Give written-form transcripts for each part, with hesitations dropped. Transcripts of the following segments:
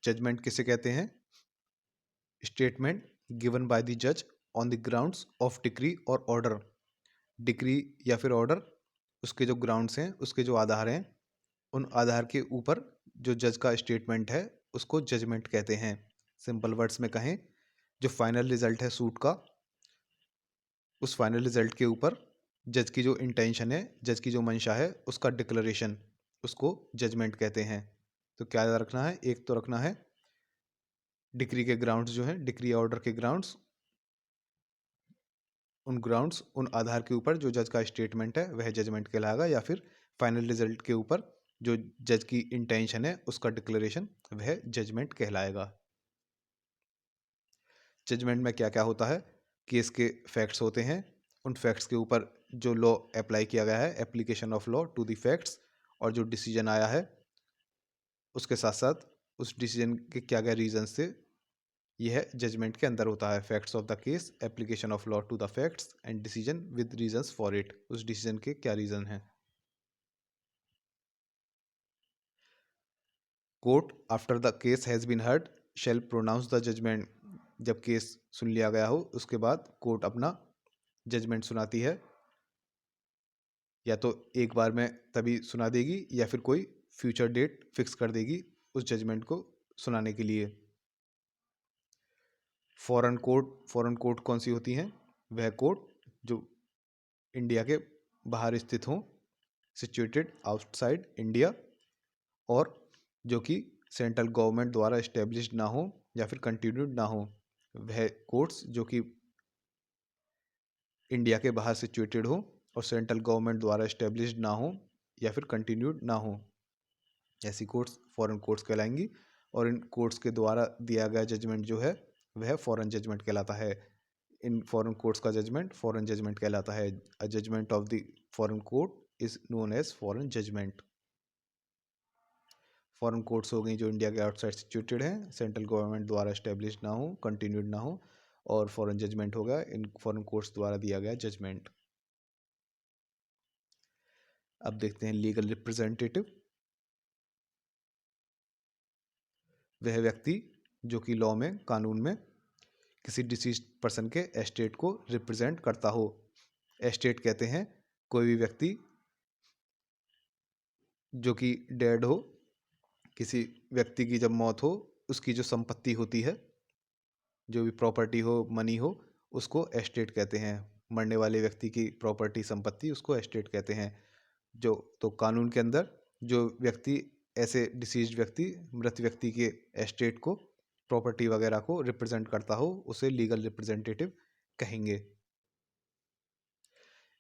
Judgement किसे कहते हैं? स्टेटमेंट गिवन बाय द जज on the grounds of decree और ऑर्डर। डिक्री या फिर ऑर्डर, उसके जो ग्राउंड्स हैं, उसके जो आधार हैं, उन आधार के ऊपर जो जज का स्टेटमेंट है उसको जजमेंट कहते हैं। सिंपल वर्ड्स में कहें, जो फाइनल रिजल्ट है सूट का, उस फाइनल रिजल्ट के ऊपर जज की जो इंटेंशन है, जज की जो मंशा है, उसका डिक्लेरेशन, उसको जजमेंट कहते हैं। तो क्या याद रखना है? एक तो रखना है डिक्री के ग्राउंड्स जो हैं, डिक्री ऑर्डर के ग्राउंड्स, उन आधार के ऊपर जो जज का स्टेटमेंट है वह जजमेंट कहलाएगा, या फिर फाइनल रिजल्ट के ऊपर जो जज की इंटेंशन है उसका डिक्लेरेशन, वह जजमेंट कहलाएगा। जजमेंट में क्या क्या होता है? केस के फैक्ट्स होते हैं, उन फैक्ट्स के ऊपर जो लॉ अप्लाई किया गया है, application of law to the facts, और जो डिसीजन आया है उसके साथ साथ उस डिसीजन के क्या क्या रीजंस थे, यह जजमेंट के अंदर होता है। Facts of the case, application of law to the facts and decision with reasons for it, उस डिसीजन के क्या रीजन हैं। Court after the case has been heard shall pronounce the judgment. जब केस सुन लिया गया हो उसके बाद कोर्ट अपना जजमेंट सुनाती है, या तो एक बार में तभी सुना देगी या फिर कोई फ्यूचर डेट फिक्स कर देगी उस जजमेंट को सुनाने के लिए। फॉरेन कोर्ट कौन सी होती हैं? वह कोर्ट जो इंडिया के बाहर स्थित हों, सिचुएटेड आउटसाइड इंडिया, और जो कि सेंट्रल गवर्नमेंट द्वारा इस्टेब्लिश्ड ना हो या फिर कंटिन्यूड ना हो, वह कोर्ट्स जो कि इंडिया के बाहर सिचुएटेड हो और सेंट्रल गवर्नमेंट द्वारा इस्टेब्लिश्ड ना हो या फिर कंटिन्यूड ना हो, ऐसी कोर्ट्स फॉरेन कोर्ट्स कहलाएंगी। और इन कोर्ट्स के द्वारा दिया गया जजमेंट जो है वह फॉरेन जजमेंट कहलाता है। इन फॉरेन कोर्ट्स का जजमेंट फॉरेन जजमेंट कहलाता है। A judgment of the foreign court is known as foreign judgment. Foreign courts हो गई जो इंडिया के आउटसाइड सिचुएटेड हैं, सेंट्रल गवर्नमेंट द्वारा इस्टेब्लिश ना हो, कंटिन्यूड ना हो, और फॉरेन जजमेंट हो गया इन फॉरेन कोर्ट्स द्वारा दिया गया जजमेंट। अब देखते हैं लीगल रिप्रेजेंटेटिव। वह व्यक्ति जो कि लॉ में, कानून में किसी डिसीज्ड पर्सन के एस्टेट को रिप्रेजेंट करता हो। एस्टेट कहते हैं कोई भी व्यक्ति जो कि डेड हो, किसी व्यक्ति की जब मौत हो, उसकी जो संपत्ति होती है, जो भी प्रॉपर्टी हो, मनी हो, उसको एस्टेट कहते हैं। मरने वाले व्यक्ति की प्रॉपर्टी, संपत्ति, उसको एस्टेट कहते हैं। जो तो कानून के अंदर जो व्यक्ति, ऐसे डिसीज्ड व्यक्ति, मृत व्यक्ति के एस्टेट को, प्रॉपर्टी वगैरह को रिप्रेजेंट करता हो, उसे लीगल रिप्रेजेंटेटिव कहेंगे।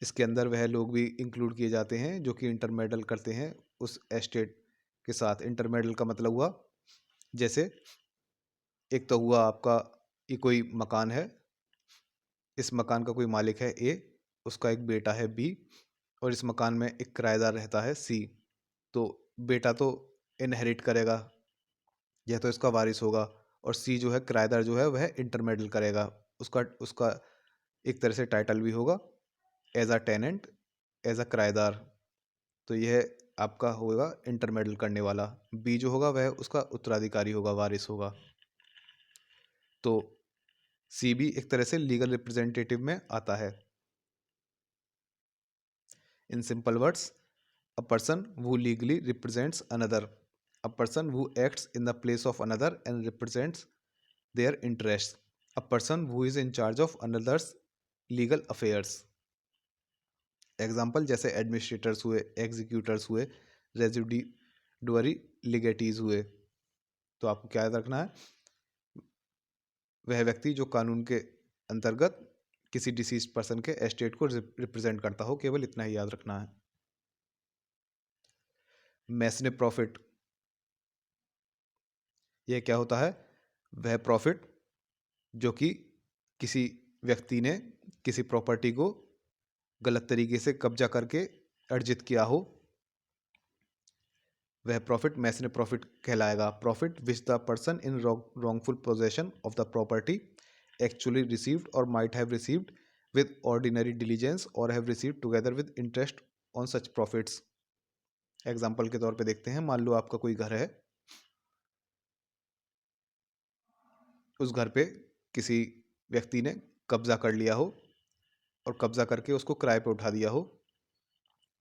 इसके अंदर वह लोग भी इंक्लूड किए जाते हैं जो कि इंटरमेडल करते हैं उस एस्टेट के साथ। इंटरमेडल का मतलब हुआ, जैसे एक तो हुआ आपका, ये कोई मकान है, इस मकान का कोई मालिक है ए, उसका एक बेटा है बी, और इस मकान में एक किराएदार रहता है सी। तो बेटा तो इनहेरिट करेगा, यह तो इसका वारिस होगा, और सी जो है, किराएदार जो है, वह इंटरमेडल करेगा। उसका उसका एक तरह से टाइटल भी होगा as a tenant, as a किराएदार। तो यह आपका होगा इंटरमेडल करने वाला। बी जो होगा वह उसका उत्तराधिकारी होगा, वारिस होगा। तो सी भी एक तरह से लीगल रिप्रेजेंटेटिव में आता है। In simple words, a person who legally represents another, a person who acts in the place of another and represents their interests, a person who is in charge of another's legal affairs। Example जैसे administrators हुए, executors हुए, residuary लिगेटीज हुए। तो आपको क्या याद रखना है? वह व्यक्ति जो कानून के अंतर्गत किसी डिसीज पर्सन के एस्टेट को रिप्रेजेंट करता हो, केवल इतना ही याद रखना है। मैसने प्रॉफिट, यह क्या होता है? वह प्रॉफिट जो कि किसी व्यक्ति ने किसी प्रॉपर्टी को गलत तरीके से कब्जा करके अर्जित किया हो, वह प्रॉफिट मैसने प्रॉफिट कहलाएगा। Profit which the person in wrongful possession of the property actually received or might have received with ordinary diligence or have received together with interest on such profits। Example के तौर पे देखते हैं, मान लो आपका कोई घर है, उस घर पे किसी व्यक्ति ने कब्जा कर लिया हो और कब्जा करके उसको किराए पे उठा दिया हो,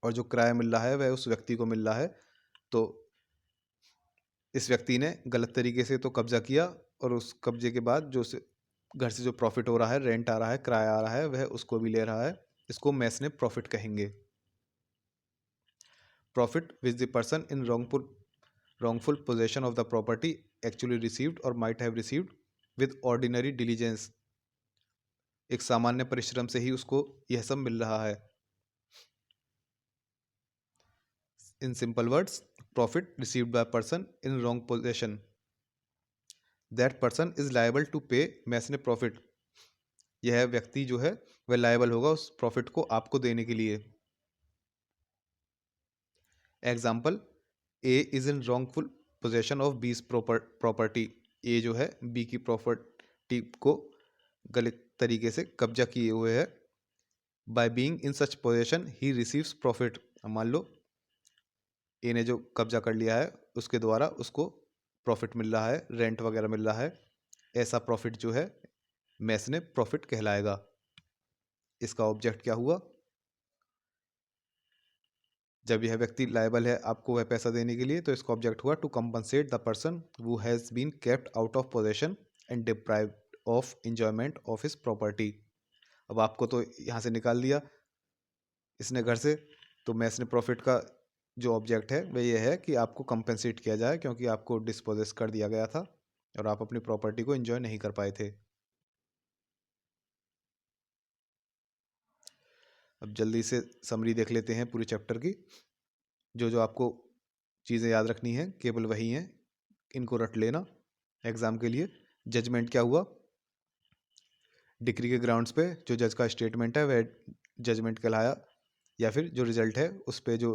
और जो किराया मिल रहा है वह उस व्यक्ति को मिल रहा है, तो इस व्यक्ति ने गलत तरीके से तो कब्जा किया, और उस कब्जे के बाद जो घर से जो प्रॉफिट हो रहा है, रेंट आ रहा है, किराया आ रहा है, वह उसको भी ले रहा है। इसको मैस ने प्रॉफिट कहेंगे। Profit which the person in wrongful possession of the property actually received or might have received with ordinary diligence। एक सामान्य परिश्रम से ही उसको यह सब मिल रहा है। In simple words, profit received by a person in wrong possession, that person is liable to pay mesne profit. यह व्यक्ति जो है वह लायबल होगा उस प्रॉफिट को आपको देने के लिए। Example, A is in wrongful possession of बीस प्रॉपर्टी। ए जो है बी की प्रॉपर्टी को गलत तरीके से कब्जा किए हुए है। By being in such possession he receives profit. मान लो ए ने जो कब्जा कर लिया है उसके द्वारा उसको प्रॉफिट मिल रहा है, रेंट वगैरह मिल रहा है। ऐसा प्रॉफिट जो है मैस ने प्रॉफिट कहलाएगा। इसका ऑब्जेक्ट क्या हुआ? जब यह व्यक्ति लायबल है आपको वह पैसा देने के लिए, तो इसका ऑब्जेक्ट हुआ to compensate the person who has been kept out of possession and deprived of enjoyment of his property. अब आपको तो यहाँ से निकाल दिया इसने घर से, तो मैस ने प्रॉफिट का जो ऑब्जेक्ट है वह यह है कि आपको कंपनसेट किया जाए, क्योंकि आपको डिस्पोजेस कर दिया गया था और आप अपनी प्रॉपर्टी को एंजॉय नहीं कर पाए थे। अब जल्दी से समरी देख लेते हैं पूरे चैप्टर की। जो जो आपको चीज़ें याद रखनी है केवल वही हैं, इनको रट लेना एग्जाम के लिए। जजमेंट क्या हुआ? डिक्री के ग्राउंड्स पे जो जज का स्टेटमेंट है वह जजमेंट कहलाया, या फिर जो रिजल्ट है उस पे जो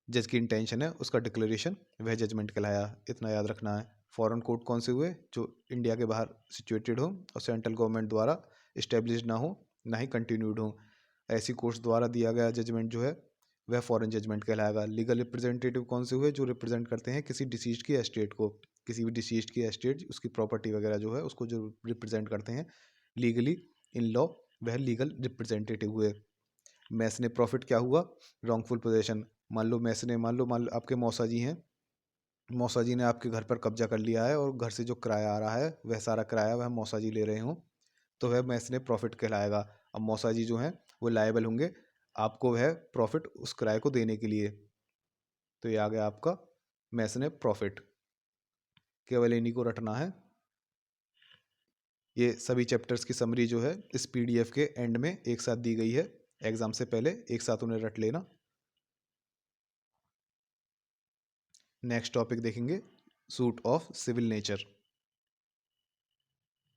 जज की इंटेंशन है उसका डिक्लेरेशन वह जजमेंट कहलाया। इतना याद रखना है। फॉरेन कोर्ट कौन से हुए? जो इंडिया के बाहर सिचुएटेड हो और सेंट्रल गवर्नमेंट द्वारा इस्टेब्लिश ना हो, ना ही कंटिन्यूड हो। ऐसी कोर्ट्स द्वारा दिया गया जजमेंट जो है वह फॉरेन जजमेंट कहलाएगा। लीगल रिप्रेजेंटेटिव कौन से हुए? जो रिप्रेजेंट करते हैं किसी डिसीज्ड की एस्टेट को, किसी भी डिसीज्ड की एस्टेट उसकी प्रॉपर्टी वगैरह जो है उसको जो रिप्रेजेंट करते हैं लीगली इन लॉ, वह लीगल रिप्रेजेंटेटिव हुए। मैस ने प्रॉफिट क्या हुआ? Wrongful possession. मान लो आपके मौसा जी हैं, मौसा जी ने आपके घर पर कब्जा कर लिया है और घर से जो किराया आ रहा है वह सारा किराया वह मौसा जी ले रहे हों, तो वह मैस ने प्रॉफिट कहलाएगा। अब मौसा जी जो हैं वो लायबल होंगे आपको वह प्रॉफिट उस किराए को देने के लिए। तो ये आ गया आपका मैस ने प्रॉफिट। केवल इन्हीं को रटना है। ये सभी चैप्टर्स की समरी जो है इस पीडीएफ के एंड में एक साथ दी गई है। एग्जाम से पहले एक साथ उन्हें रट लेना। नेक्स्ट टॉपिक देखेंगे सूट ऑफ सिविल नेचर।